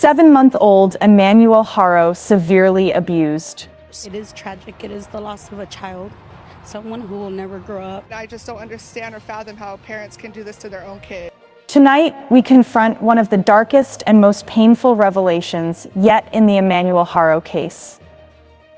7-month-old Emmanuel Haro severely abused. It is tragic. It is the loss of a child, someone who will never grow up. I just don't understand or fathom how parents can do this to their own kid. Tonight, we confront one of the darkest and most painful revelations yet in the Emmanuel Haro case.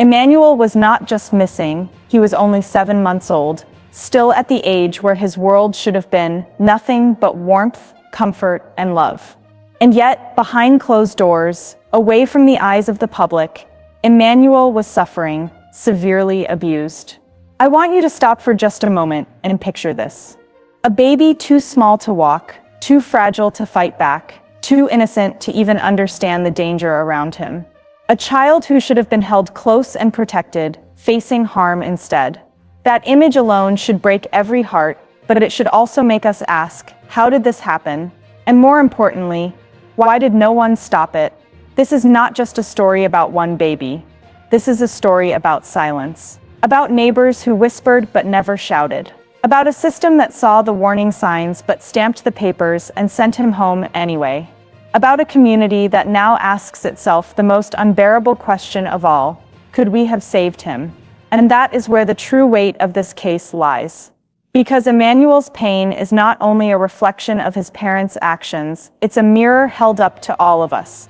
Emmanuel was not just missing, he was only 7 months old, still at the age where his world should have been nothing but warmth, comfort, and love. And yet, behind closed doors, away from the eyes of the public, Emmanuel was suffering, severely abused. I want you to stop for just a moment and picture this. A baby too small to walk, too fragile to fight back, too innocent to even understand the danger around him. A child who should have been held close and protected, facing harm instead. That image alone should break every heart, but it should also make us ask, how did this happen? And more importantly, why did no one stop it? This is not just a story about one baby. This is a story about silence. About neighbors who whispered but never shouted. About a system that saw the warning signs but stamped the papers and sent him home anyway. About a community that now asks itself the most unbearable question of all: could we have saved him? And that is where the true weight of this case lies. Because Emmanuel's pain is not only a reflection of his parents' actions, it's a mirror held up to all of us.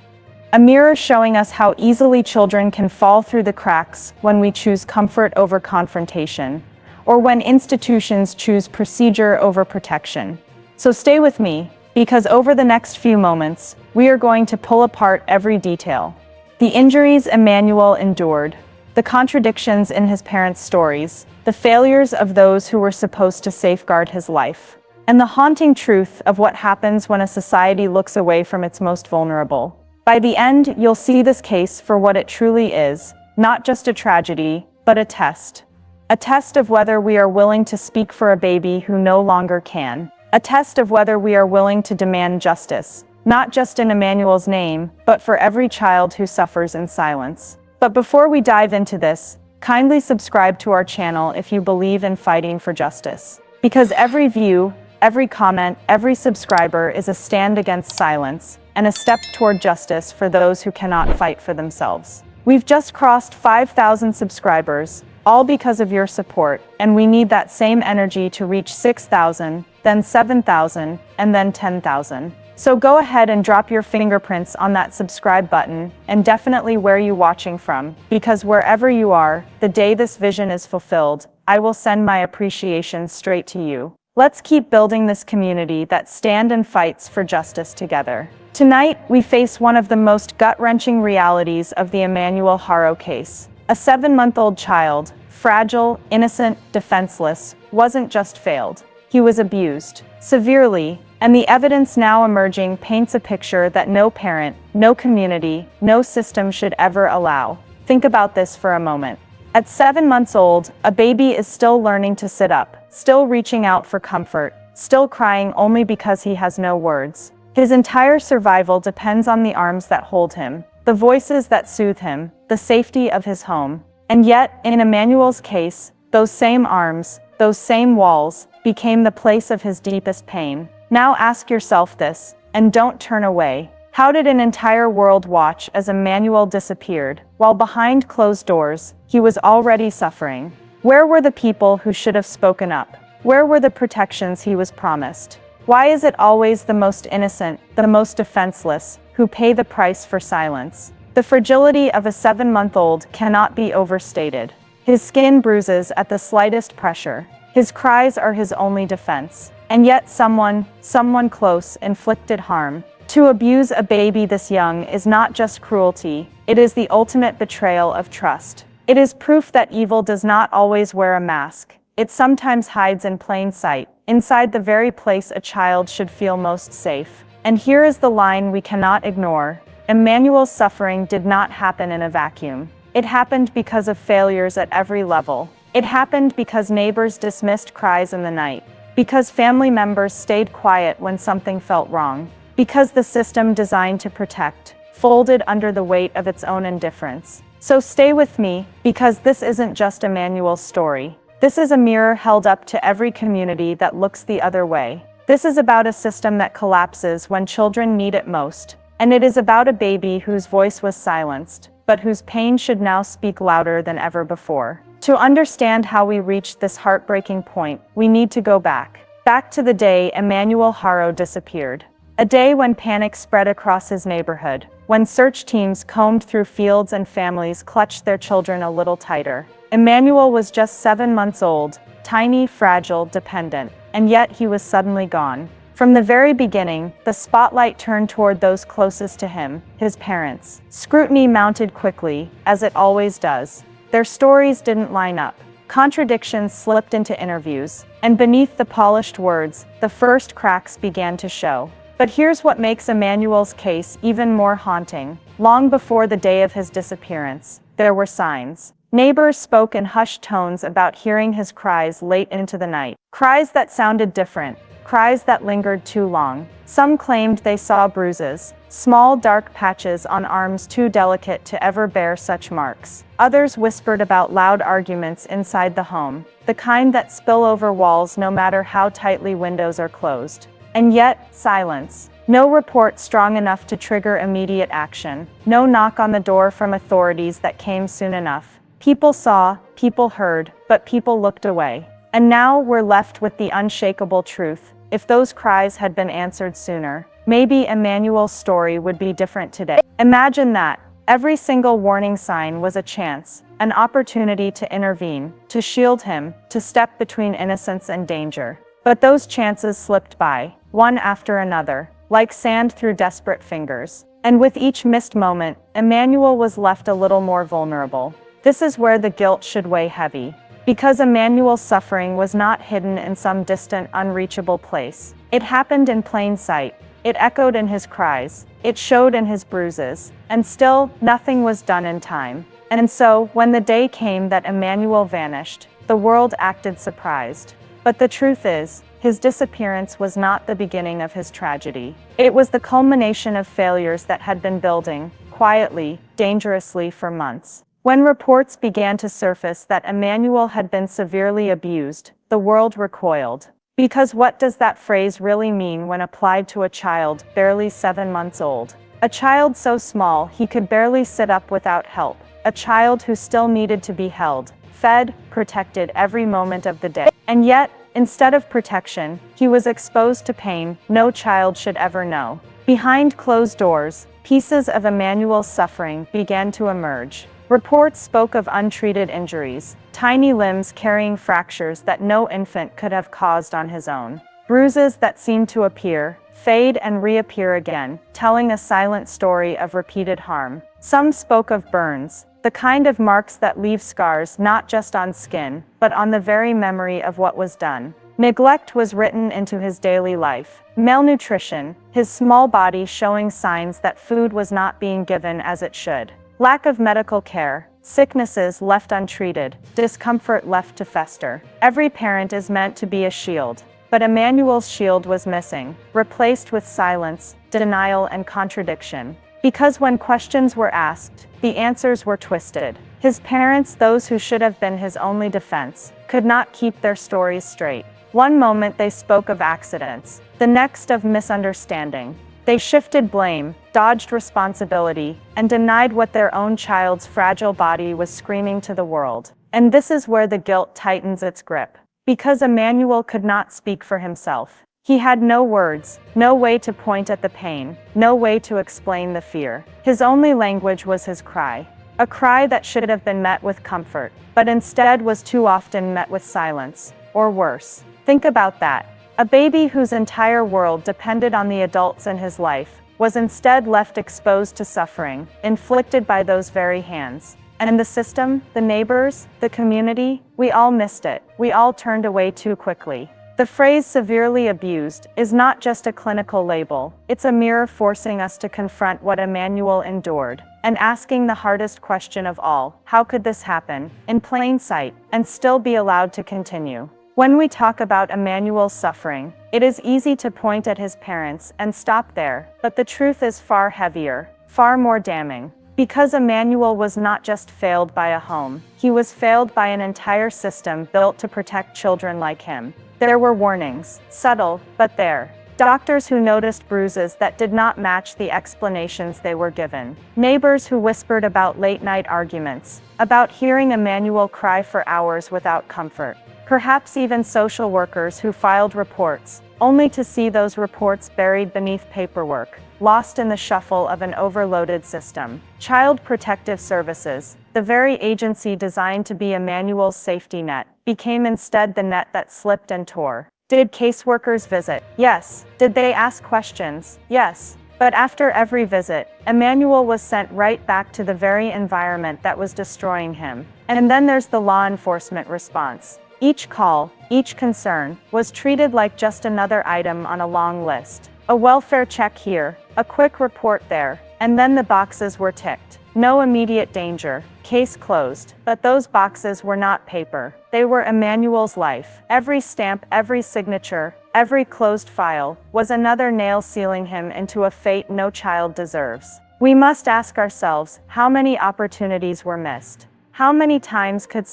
A mirror showing us how easily children can fall through the cracks when we choose comfort over confrontation, or when institutions choose procedure over protection. So stay with me, because over the next few moments, we are going to pull apart every detail. The injuries Emmanuel endured, the contradictions in his parents' stories, the failures of those who were supposed to safeguard his life, and the haunting truth of what happens when a society looks away from its most vulnerable. By the end, you'll see this case for what it truly is, not just a tragedy, but a test. A test of whether we are willing to speak for a baby who no longer can. A test of whether we are willing to demand justice, not just in Emmanuel's name, but for every child who suffers in silence. But before we dive into this, kindly subscribe to our channel if you believe in fighting for justice. Because every view, every comment, every subscriber is a stand against silence, and a step toward justice for those who cannot fight for themselves. We've just crossed 5,000 subscribers, all because of your support, and we need that same energy to reach 6,000, then 7,000, and then 10,000. So go ahead and drop your fingerprints on that subscribe button, and definitely where you're watching from, because wherever you are, the day this vision is fulfilled, I will send my appreciation straight to you. Let's keep building this community that stands and fights for justice together. Tonight, we face one of the most gut-wrenching realities of the Emmanuel Haro case. A 7-month-old child, fragile, innocent, defenseless, wasn't just failed. He was abused, severely, and the evidence now emerging paints a picture that no parent, no community, no system should ever allow. Think about this for a moment. At 7 months old, a baby is still learning to sit up, still reaching out for comfort, still crying only because he has no words. His entire survival depends on the arms that hold him, the voices that soothe him, the safety of his home. And yet, in Emmanuel's case, those same arms, those same walls, became the place of his deepest pain. Now ask yourself this, and don't turn away. How did an entire world watch as Emmanuel disappeared, while behind closed doors, he was already suffering? Where were the people who should have spoken up? Where were the protections he was promised? Why is it always the most innocent, the most defenseless, who pay the price for silence? The fragility of a 7-month-old cannot be overstated. His skin bruises at the slightest pressure. His cries are his only defense. And yet someone close inflicted harm. To abuse a baby this young is not just cruelty, it is the ultimate betrayal of trust. It is proof that evil does not always wear a mask. It sometimes hides in plain sight, inside the very place a child should feel most safe. And here is the line we cannot ignore. Emmanuel's suffering did not happen in a vacuum. It happened because of failures at every level. It happened because neighbors dismissed cries in the night. Because family members stayed quiet when something felt wrong. Because the system designed to protect folded under the weight of its own indifference. So stay with me, because this isn't just Emmanuel's story. This is a mirror held up to every community that looks the other way. This is about a system that collapses when children need it most, And it is about a baby whose voice was silenced, but whose pain should now speak louder than ever before. To understand how we reached this heartbreaking point, we need to go back. Back to the day Emmanuel Haro disappeared. A day when panic spread across his neighborhood, when search teams combed through fields and families clutched their children a little tighter. Emmanuel was just 7 months old, tiny, fragile, dependent, and yet he was suddenly gone. From the very beginning, the spotlight turned toward those closest to him, his parents. Scrutiny mounted quickly, as it always does. Their stories didn't line up. Contradictions slipped into interviews, and beneath the polished words, the first cracks began to show. But here's what makes Emmanuel's case even more haunting. Long before the day of his disappearance, there were signs. Neighbors spoke in hushed tones about hearing his cries late into the night. Cries that sounded different, cries that lingered too long. Some claimed they saw bruises, small dark patches on arms too delicate to ever bear such marks. Others whispered about loud arguments inside the home, the kind that spill over walls no matter how tightly windows are closed. And yet, silence. No report strong enough to trigger immediate action. No knock on the door from authorities that came soon enough. People saw, people heard, but people looked away. And now we're left with the unshakable truth. If those cries had been answered sooner, maybe Emmanuel's story would be different today. Imagine that. Every single warning sign was a chance, an opportunity to intervene, to shield him, to step between innocence and danger. But those chances slipped by, one after another, like sand through desperate fingers. And with each missed moment, Emmanuel was left a little more vulnerable. This is where the guilt should weigh heavy. Because Emmanuel's suffering was not hidden in some distant, unreachable place. It happened in plain sight. It echoed in his cries. It showed in his bruises. And still, nothing was done in time. And so, when the day came that Emmanuel vanished, the world acted surprised. But the truth is, his disappearance was not the beginning of his tragedy. It was the culmination of failures that had been building, quietly, dangerously for months. When reports began to surface that Emmanuel had been severely abused, the world recoiled. Because what does that phrase really mean when applied to a child barely 7 months old? A child so small he could barely sit up without help. A child who still needed to be held, fed, protected every moment of the day. And yet, instead of protection, he was exposed to pain no child should ever know. Behind closed doors, pieces of Emmanuel's suffering began to emerge. Reports spoke of untreated injuries, tiny limbs carrying fractures that no infant could have caused on his own. Bruises that seemed to appear, fade and reappear again, telling a silent story of repeated harm. Some spoke of burns, the kind of marks that leave scars not just on skin, but on the very memory of what was done. Neglect was written into his daily life. Malnutrition, his small body showing signs that food was not being given as it should. Lack of medical care, sicknesses left untreated, discomfort left to fester. Every parent is meant to be a shield, but Emmanuel's shield was missing, replaced with silence, denial, and contradiction. Because when questions were asked, the answers were twisted. His parents, those who should have been his only defense, could not keep their stories straight. One moment they spoke of accidents, the next of misunderstanding. They shifted blame, dodged responsibility, and denied what their own child's fragile body was screaming to the world. And this is where the guilt tightens its grip. Because Emmanuel could not speak for himself. He had no words, no way to point at the pain, no way to explain the fear. His only language was his cry. A cry that should have been met with comfort, but instead was too often met with silence, or worse. Think about that. A baby whose entire world depended on the adults in his life, was instead left exposed to suffering, inflicted by those very hands. And the system, the neighbors, the community, we all missed it. We all turned away too quickly. The phrase severely abused is not just a clinical label, it's a mirror forcing us to confront what Emmanuel endured, and asking the hardest question of all, how could this happen, in plain sight, and still be allowed to continue? When we talk about Emmanuel's suffering, it is easy to point at his parents and stop there, but the truth is far heavier, far more damning. Because Emmanuel was not just failed by a home, he was failed by an entire system built to protect children like him. There were warnings, subtle, but there. Doctors who noticed bruises that did not match the explanations they were given. Neighbors who whispered about late-night arguments, about hearing Emmanuel cry for hours without comfort. Perhaps even social workers who filed reports, only to see those reports buried beneath paperwork, lost in the shuffle of an overloaded system. Child Protective Services, the very agency designed to be Emmanuel's safety net, became instead the net that slipped and tore. Did caseworkers visit? Yes. Did they ask questions? Yes. But after every visit, Emmanuel was sent right back to the very environment that was destroying him. And then there's the law enforcement response. Each call, each concern, was treated like just another item on a long list. A welfare check here, a quick report there, and then the boxes were ticked. No immediate danger, case closed. But those boxes were not paper. They were Emmanuel's life. Every stamp, every signature, every closed file, was another nail sealing him into a fate no child deserves. We must ask ourselves, how many opportunities were missed? How many times could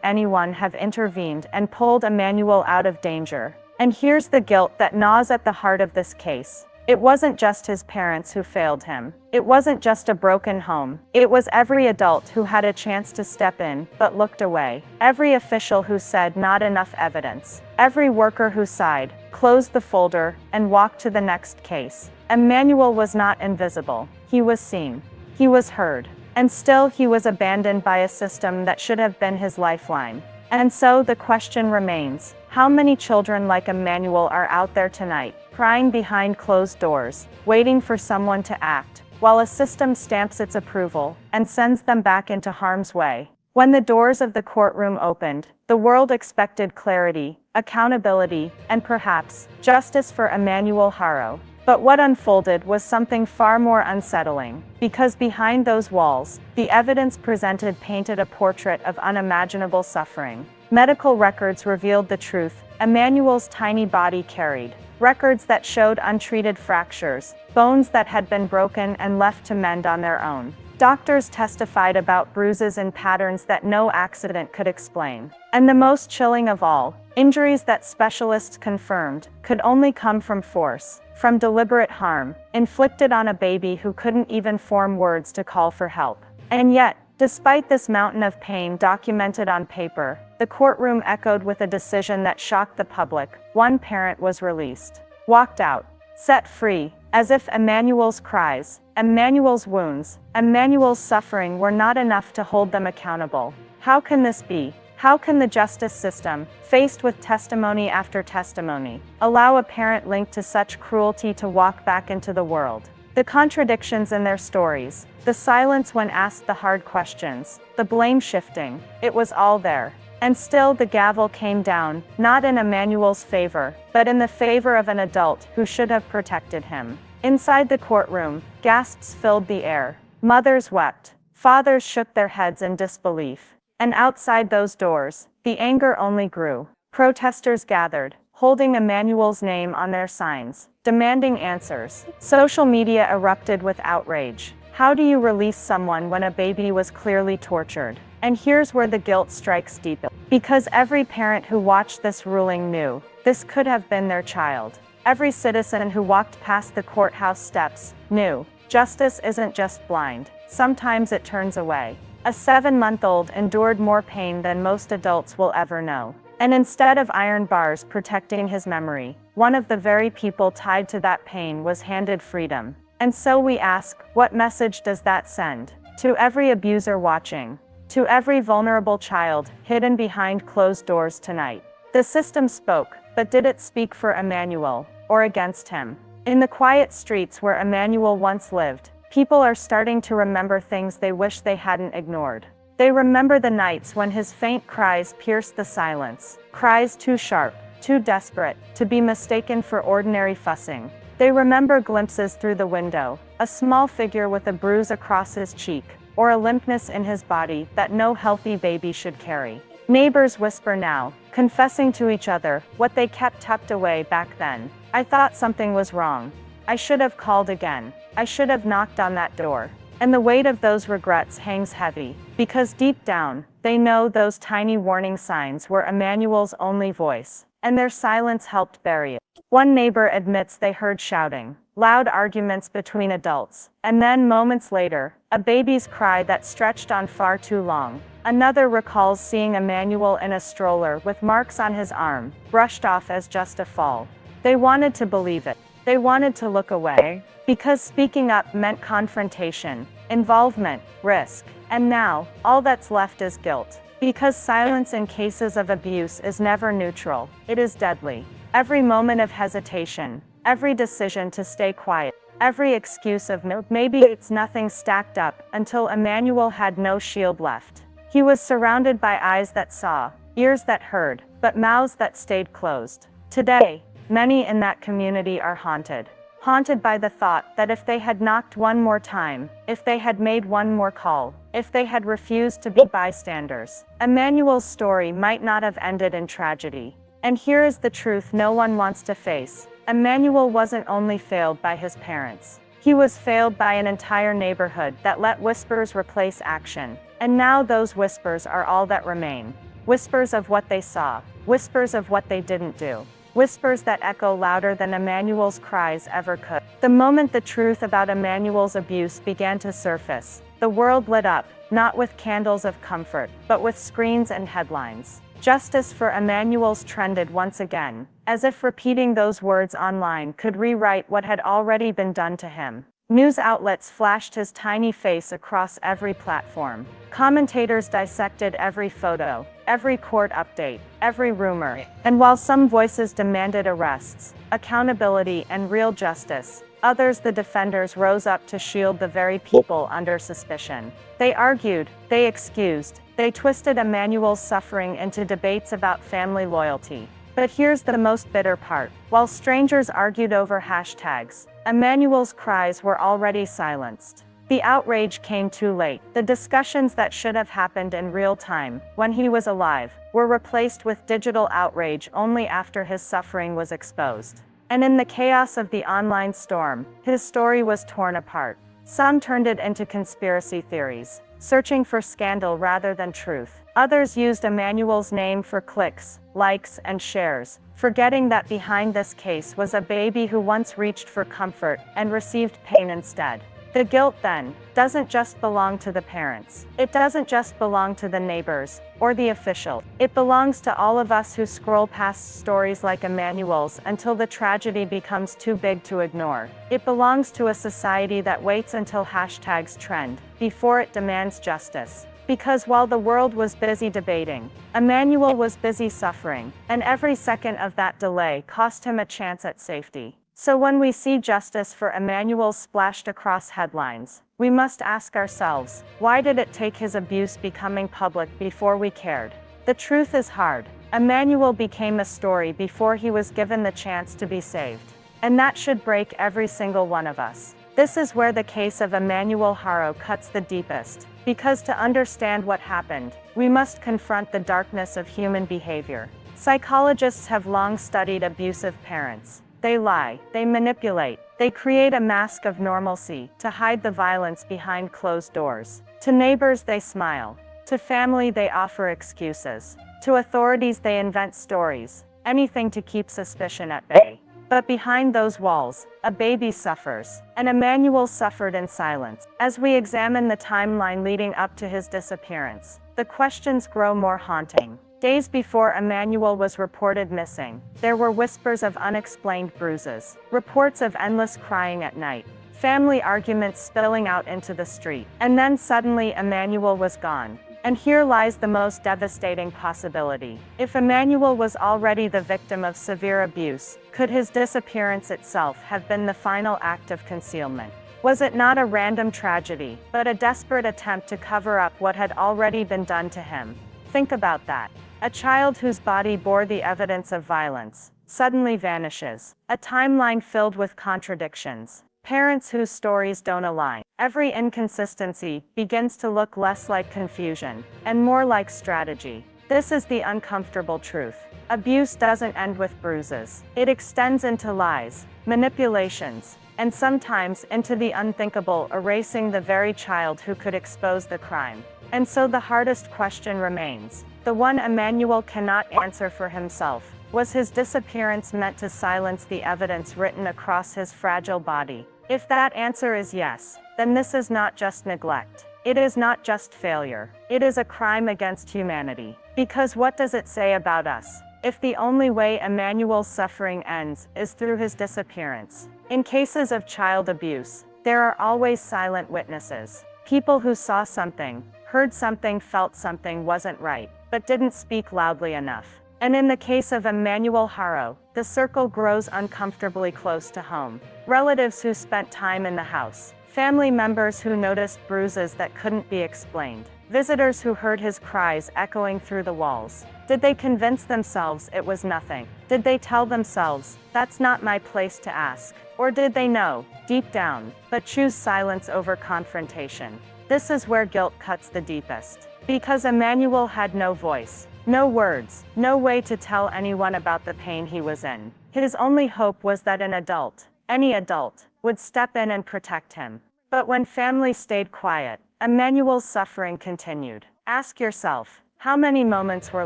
anyone have intervened and pulled Emmanuel out of danger? And here's the guilt that gnaws at the heart of this case. It wasn't just his parents who failed him. It wasn't just a broken home. It was every adult who had a chance to step in, but looked away. Every official who said not enough evidence. Every worker who sighed, closed the folder, and walked to the next case. Emmanuel was not invisible. He was seen. He was heard. And still he was abandoned by a system that should have been his lifeline. And so the question remains, how many children like Emmanuel are out there tonight, crying behind closed doors, waiting for someone to act, while a system stamps its approval and sends them back into harm's way? When the doors of the courtroom opened, the world expected clarity, accountability, and perhaps justice for Emmanuel Haro. But what unfolded was something far more unsettling, because behind those walls, the evidence presented painted a portrait of unimaginable suffering. Medical records revealed the truth. Emmanuel's tiny body carried records that showed untreated fractures, bones that had been broken and left to mend on their own. Doctors testified about bruises in patterns that no accident could explain. And the most chilling of all, injuries that specialists confirmed could only come from force, from deliberate harm, inflicted on a baby who couldn't even form words to call for help. And yet, despite this mountain of pain documented on paper, the courtroom echoed with a decision that shocked the public. One parent was released, walked out, set free, as if Emmanuel's cries, Emmanuel's wounds, Emmanuel's suffering were not enough to hold them accountable. How can this be? How can the justice system, faced with testimony after testimony, allow a parent linked to such cruelty to walk back into the world? The contradictions in their stories, the silence when asked the hard questions, the blame shifting, it was all there. And still the gavel came down, not in Emmanuel's favor, but in the favor of an adult who should have protected him. Inside the courtroom, gasps filled the air. Mothers wept. Fathers shook their heads in disbelief. And outside those doors, the anger only grew. Protesters gathered, holding Emmanuel's name on their signs, demanding answers. Social media erupted with outrage. How do you release someone when a baby was clearly tortured? And here's where the guilt strikes deep. Because every parent who watched this ruling knew this could have been their child. Every citizen who walked past the courthouse steps knew justice isn't just blind. Sometimes it turns away. A 7-month-old endured more pain than most adults will ever know. And instead of iron bars protecting his memory, one of the very people tied to that pain was handed freedom. And so we ask, what message does that send? To every abuser watching, to every vulnerable child hidden behind closed doors tonight. The system spoke, but did it speak for Emmanuel, or against him? In the quiet streets where Emmanuel once lived, people are starting to remember things they wish they hadn't ignored. They remember the nights when his faint cries pierced the silence, cries too sharp, too desperate, to be mistaken for ordinary fussing. They remember glimpses through the window, a small figure with a bruise across his cheek, or a limpness in his body that no healthy baby should carry. Neighbors whisper now, confessing to each other what they kept tucked away back then. I thought something was wrong. I should have called again. I should have knocked on that door. And the weight of those regrets hangs heavy, because deep down, they know those tiny warning signs were Emmanuel's only voice. and their silence helped bury it. One neighbor admits they heard shouting, loud arguments between adults, and then moments later, a baby's cry that stretched on far too long. Another recalls seeing Emmanuel in a stroller with marks on his arm, brushed off as just a fall. They wanted to believe it. They wanted to look away, because speaking up meant confrontation, involvement, risk. And now, all that's left is guilt. Because silence in cases of abuse is never neutral, it is deadly. Every moment of hesitation, every decision to stay quiet, every excuse of maybe it's nothing stacked up until Emmanuel had no shield left. He was surrounded by eyes that saw, ears that heard, but mouths that stayed closed. Today, many in that community are haunted. Haunted by the thought that if they had knocked one more time, if they had made one more call, if they had refused to be bystanders, Emmanuel's story might not have ended in tragedy. And here is the truth no one wants to face. Emmanuel wasn't only failed by his parents. He was failed by an entire neighborhood that let whispers replace action. And now those whispers are all that remain. Whispers of what they saw, whispers of what they didn't do. Whispers that echo louder than Emmanuel's cries ever could. The moment the truth about Emmanuel's abuse began to surface, the world lit up, not with candles of comfort, but with screens and headlines. Justice for Emmanuel's trended once again, as if repeating those words online could rewrite what had already been done to him. News outlets flashed his tiny face across every platform. Commentators dissected every photo, every court update, every rumor. And while some voices demanded arrests, accountability, and real justice, others, the defenders, rose up to shield the very people under suspicion. They argued, they excused, they twisted Emmanuel's suffering into debates about family loyalty. But here's the most bitter part. While strangers argued over hashtags, Emmanuel's cries were already silenced. The outrage came too late. The discussions that should have happened in real time, when he was alive, were replaced with digital outrage only after his suffering was exposed. And in the chaos of the online storm, his story was torn apart. Some turned it into conspiracy theories, searching for scandal rather than truth. Others used Emmanuel's name for clicks, likes, and shares, forgetting that behind this case was a baby who once reached for comfort and received pain instead. The guilt, then, doesn't just belong to the parents. It doesn't just belong to the neighbors or the official. It belongs to all of us who scroll past stories like Emmanuel's until the tragedy becomes too big to ignore. It belongs to a society that waits until hashtags trend before it demands justice. Because while the world was busy debating, Emmanuel was busy suffering, and every second of that delay cost him a chance at safety. So when we see justice for Emmanuel splashed across headlines, we must ask ourselves, why did it take his abuse becoming public before we cared? The truth is hard. Emmanuel became a story before he was given the chance to be saved. And that should break every single one of us. This is where the case of Emmanuel Haro cuts the deepest, because to understand what happened, we must confront the darkness of human behavior. Psychologists have long studied abusive parents. They lie, they manipulate, they create a mask of normalcy to hide the violence behind closed doors. To neighbors they smile, to family they offer excuses, to authorities they invent stories, anything to keep suspicion at bay. But behind those walls, a baby suffers, and Emmanuel suffered in silence. As we examine the timeline leading up to his disappearance, the questions grow more haunting. Days before Emmanuel was reported missing, there were whispers of unexplained bruises, reports of endless crying at night, family arguments spilling out into the street. And then suddenly Emmanuel was gone. And here lies the most devastating possibility. If Emmanuel was already the victim of severe abuse, could his disappearance itself have been the final act of concealment? Was it not a random tragedy, but a desperate attempt to cover up what had already been done to him? Think about that. A child whose body bore the evidence of violence suddenly vanishes. A timeline filled with contradictions. Parents whose stories don't align. Every inconsistency begins to look less like confusion and more like strategy. This is the uncomfortable truth. Abuse doesn't end with bruises. It extends into lies, manipulations, and sometimes into the unthinkable, erasing the very child who could expose the crime. And so the hardest question remains, the one Emmanuel cannot answer for himself. Was his disappearance meant to silence the evidence written across his fragile body? If that answer is yes, then this is not just neglect. It is not just failure. It is a crime against humanity. Because what does it say about us if the only way Emmanuel's suffering ends is through his disappearance? In cases of child abuse, there are always silent witnesses. People who saw something, heard something, felt something wasn't right, but didn't speak loudly enough. And in the case of Emmanuel Haro, the circle grows uncomfortably close to home. Relatives who spent time in the house, family members who noticed bruises that couldn't be explained, visitors who heard his cries echoing through the walls. Did they convince themselves it was nothing? Did they tell themselves, that's not my place to ask? Or did they know, deep down, but choose silence over confrontation? This is where guilt cuts the deepest. Because Emmanuel had no voice, no words, no way to tell anyone about the pain he was in. His only hope was that an adult, any adult, would step in and protect him. But when family stayed quiet, Emmanuel's suffering continued. Ask yourself, how many moments were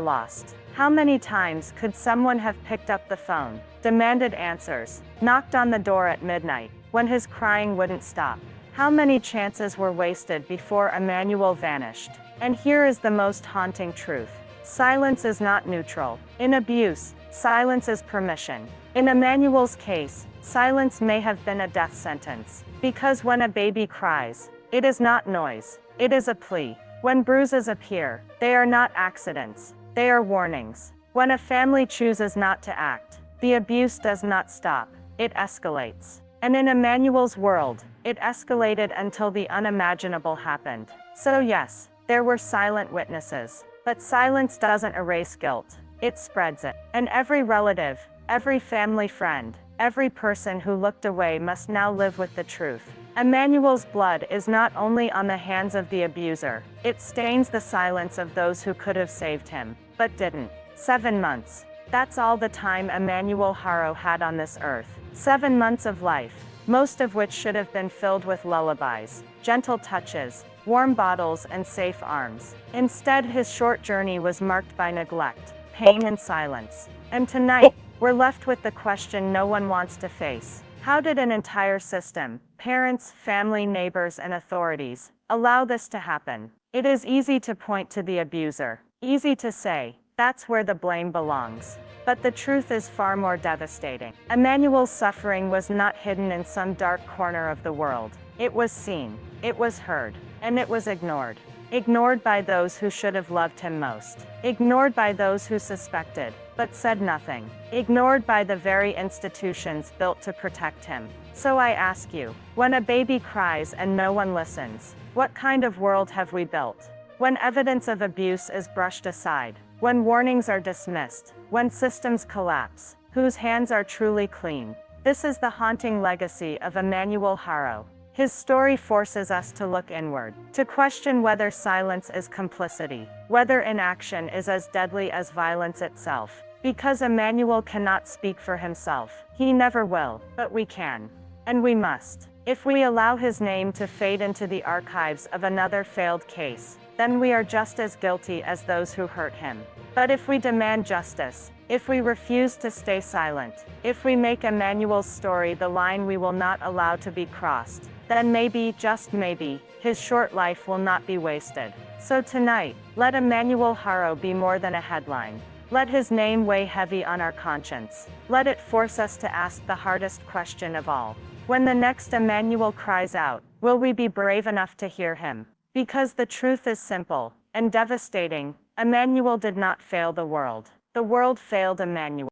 lost? How many times could someone have picked up the phone, demanded answers, knocked on the door at midnight, when his crying wouldn't stop? How many chances were wasted before Emmanuel vanished? And here is the most haunting truth. Silence is not neutral. In abuse, silence is permission. In Emmanuel's case, silence may have been a death sentence. Because when a baby cries, it is not noise, it is a plea. When bruises appear, they are not accidents, they are warnings. When a family chooses not to act, the abuse does not stop, it escalates. And in Emmanuel's world, it escalated until the unimaginable happened. So yes, there were silent witnesses. But silence doesn't erase guilt, it spreads it. And every relative, every family friend, every person who looked away must now live with the truth. Emmanuel's blood is not only on the hands of the abuser, it stains the silence of those who could have saved him, but didn't. 7 months. That's all the time Emmanuel Haro had on this earth. 7 months of life, most of which should have been filled with lullabies, gentle touches, warm bottles, and safe arms. Instead, his short journey was marked by neglect, pain, and silence. And tonight, we're left with the question no one wants to face. How did an entire system, parents, family, neighbors, and authorities, allow this to happen? It is easy to point to the abuser, easy to say, that's where the blame belongs. But the truth is far more devastating. Emmanuel's suffering was not hidden in some dark corner of the world. It was seen, it was heard, and it was ignored. Ignored by those who should have loved him most. Ignored by those who suspected, but said nothing. Ignored by the very institutions built to protect him. So I ask you, when a baby cries and no one listens, what kind of world have we built? When evidence of abuse is brushed aside, when warnings are dismissed, when systems collapse, whose hands are truly clean? This is the haunting legacy of Emmanuel Haro. His story forces us to look inward, to question whether silence is complicity, whether inaction is as deadly as violence itself. Because Emmanuel cannot speak for himself, he never will, but we can. And we must. If we allow his name to fade into the archives of another failed case, then we are just as guilty as those who hurt him. But if we demand justice, if we refuse to stay silent, if we make Emmanuel's story the line we will not allow to be crossed, then maybe, just maybe, his short life will not be wasted. So tonight, let Emmanuel Haro be more than a headline. Let his name weigh heavy on our conscience. Let it force us to ask the hardest question of all. When the next Emmanuel cries out, will we be brave enough to hear him? Because the truth is simple and devastating. Emmanuel did not fail the world. The world failed Emmanuel.